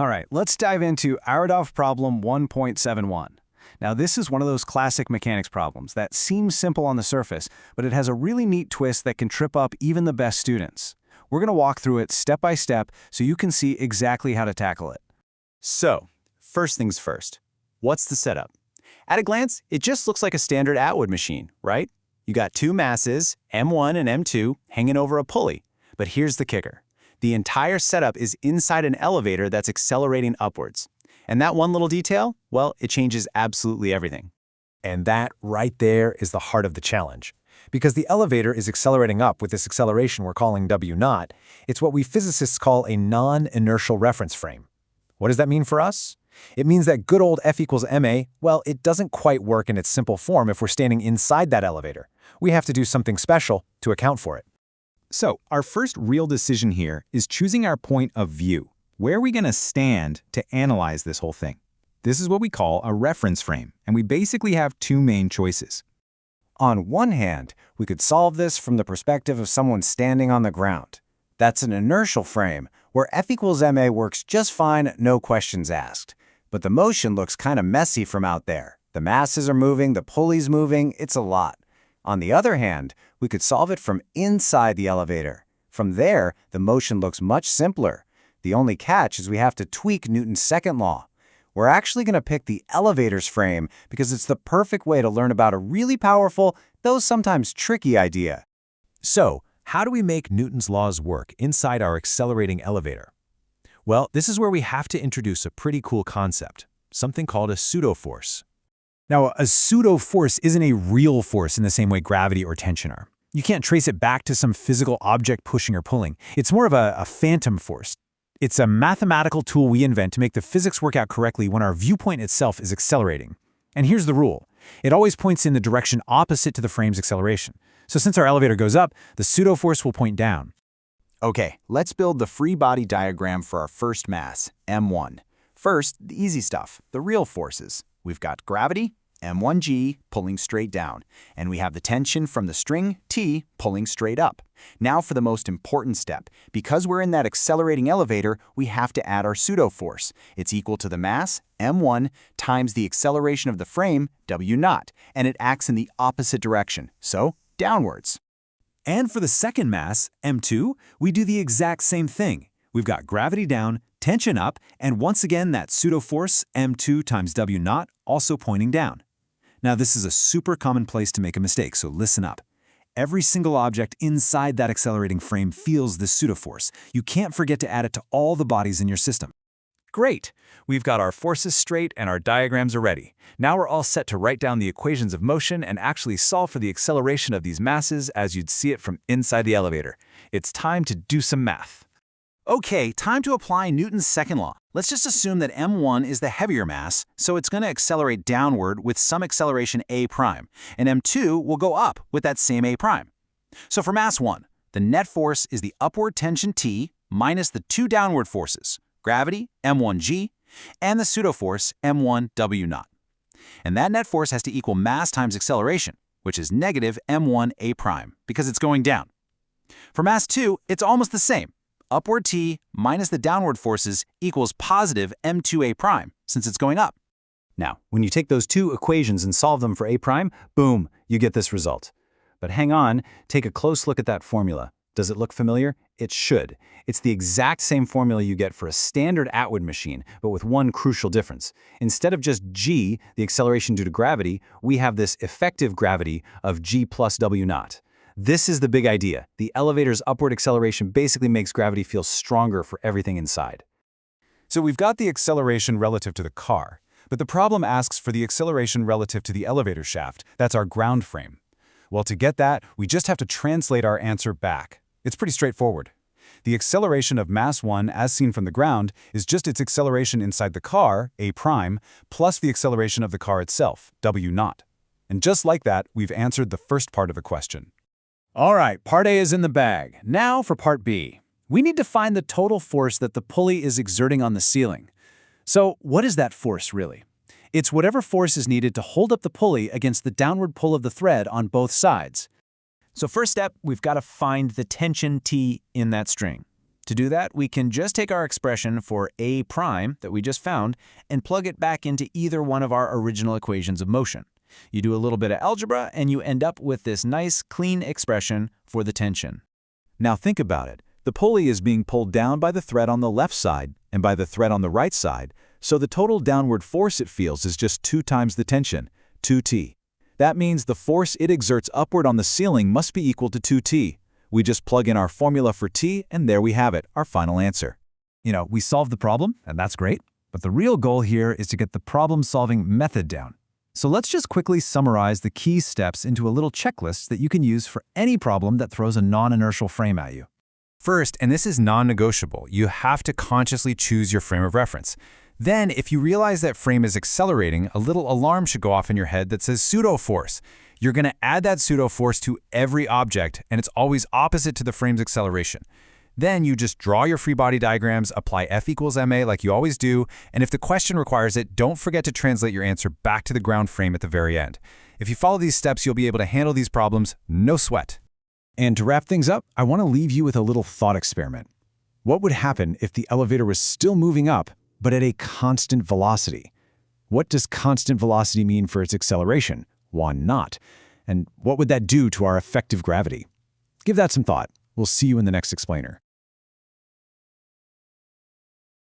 All right, let's dive into Irodov problem 1.71. Now, this is one of those classic mechanics problems that seems simple on the surface, but it has a really neat twist that can trip up even the best students. We're going to walk through it step by step so you can see exactly how to tackle it. So, first things first. What's the setup? At a glance, it just looks like a standard Atwood machine, right? You got two masses, M1 and M2, hanging over a pulley. But here's the kicker. The entire setup is inside an elevator that's accelerating upwards. And that one little detail, well, it changes absolutely everything. And that right there is the heart of the challenge. Because the elevator is accelerating up with this acceleration we're calling W0, it's what we physicists call a non-inertial reference frame. What does that mean for us? It means that good old F equals ma, well, it doesn't quite work in its simple form if we're standing inside that elevator. We have to do something special to account for it. So, our first real decision here is choosing our point of view. Where are we going to stand to analyze this whole thing? This is what we call a reference frame, and we basically have two main choices. On one hand, we could solve this from the perspective of someone standing on the ground. That's an inertial frame, where F equals ma works just fine, no questions asked. But the motion looks kind of messy from out there. The masses are moving, the pulley's moving, it's a lot. On the other hand, we could solve it from inside the elevator. From there, the motion looks much simpler. The only catch is we have to tweak Newton's second law. We're actually going to pick the elevator's frame because it's the perfect way to learn about a really powerful, though sometimes tricky idea. So, how do we make Newton's laws work inside our accelerating elevator? Well, this is where we have to introduce a pretty cool concept, something called a pseudo-force. Now, a pseudo-force isn't a real force in the same way gravity or tension are. You can't trace it back to some physical object pushing or pulling. It's more of a phantom force. It's a mathematical tool we invent to make the physics work out correctly when our viewpoint itself is accelerating. And here's the rule. It always points in the direction opposite to the frame's acceleration. So since our elevator goes up, the pseudo-force will point down. Okay, let's build the free body diagram for our first mass, M1. First, the easy stuff, the real forces. We've got gravity, M1g, pulling straight down, and we have the tension from the string, T, pulling straight up. Now for the most important step. Because we're in that accelerating elevator, we have to add our pseudo-force. It's equal to the mass, M1, times the acceleration of the frame, W0, and it acts in the opposite direction, so downwards. And for the second mass, M2, we do the exact same thing. We've got gravity down, tension up, and once again that pseudo-force, M2 times W0, also pointing down. Now this is a super common place to make a mistake, so listen up. Every single object inside that accelerating frame feels this pseudo-force. You can't forget to add it to all the bodies in your system. Great! We've got our forces straight and our diagrams are ready. Now we're all set to write down the equations of motion and actually solve for the acceleration of these masses as you'd see it from inside the elevator. It's time to do some math. Okay, time to apply Newton's second law. Let's just assume that M1 is the heavier mass, so it's going to accelerate downward with some acceleration A', and M2 will go up with that same A'. So for mass 1, the net force is the upward tension T minus the two downward forces, gravity, M1g, and the pseudo-force, M1w0. And that net force has to equal mass times acceleration, which is negative M1A', because it's going down. For mass 2, it's almost the same. Upward T minus the downward forces equals positive M2A', since it's going up. Now, when you take those two equations and solve them for A', boom, you get this result. But hang on, take a close look at that formula. Does it look familiar? It should. It's the exact same formula you get for a standard Atwood machine, but with one crucial difference. Instead of just g, the acceleration due to gravity, we have this effective gravity of g plus W0. This is the big idea. The elevator's upward acceleration basically makes gravity feel stronger for everything inside. So we've got the acceleration relative to the car, but the problem asks for the acceleration relative to the elevator shaft. That's our ground frame. Well, to get that, we just have to translate our answer back. It's pretty straightforward. The acceleration of mass 1, as seen from the ground, is just its acceleration inside the car, A', plus the acceleration of the car itself, W0. And just like that, we've answered the first part of the question. All right, part A is in the bag. Now for part B. We need to find the total force that the pulley is exerting on the ceiling. So what is that force really? It's whatever force is needed to hold up the pulley against the downward pull of the thread on both sides. So first step, we've got to find the tension T in that string. To do that, we can just take our expression for A prime that we just found and plug it back into either one of our original equations of motion. You do a little bit of algebra and you end up with this nice, clean expression for the tension. Now think about it. The pulley is being pulled down by the thread on the left side and by the thread on the right side, so the total downward force it feels is just 2 times the tension, 2T. That means the force it exerts upward on the ceiling must be equal to 2T. We just plug in our formula for T, and there we have it, our final answer. We solved the problem, and that's great, but the real goal here is to get the problem-solving method down. So let's just quickly summarize the key steps into a little checklist that you can use for any problem that throws a non-inertial frame at you. First, and this is non-negotiable, you have to consciously choose your frame of reference. Then, if you realize that frame is accelerating, a little alarm should go off in your head that says pseudo-force. You're going to add that pseudo-force to every object, and it's always opposite to the frame's acceleration. Then you just draw your free body diagrams, apply F equals ma like you always do, and if the question requires it, don't forget to translate your answer back to the ground frame at the very end. If you follow these steps, you'll be able to handle these problems, no sweat. And to wrap things up, I want to leave you with a little thought experiment. What would happen if the elevator was still moving up, but at a constant velocity? What does constant velocity mean for its acceleration? Why not? And what would that do to our effective gravity? Give that some thought. We'll see you in the next explainer.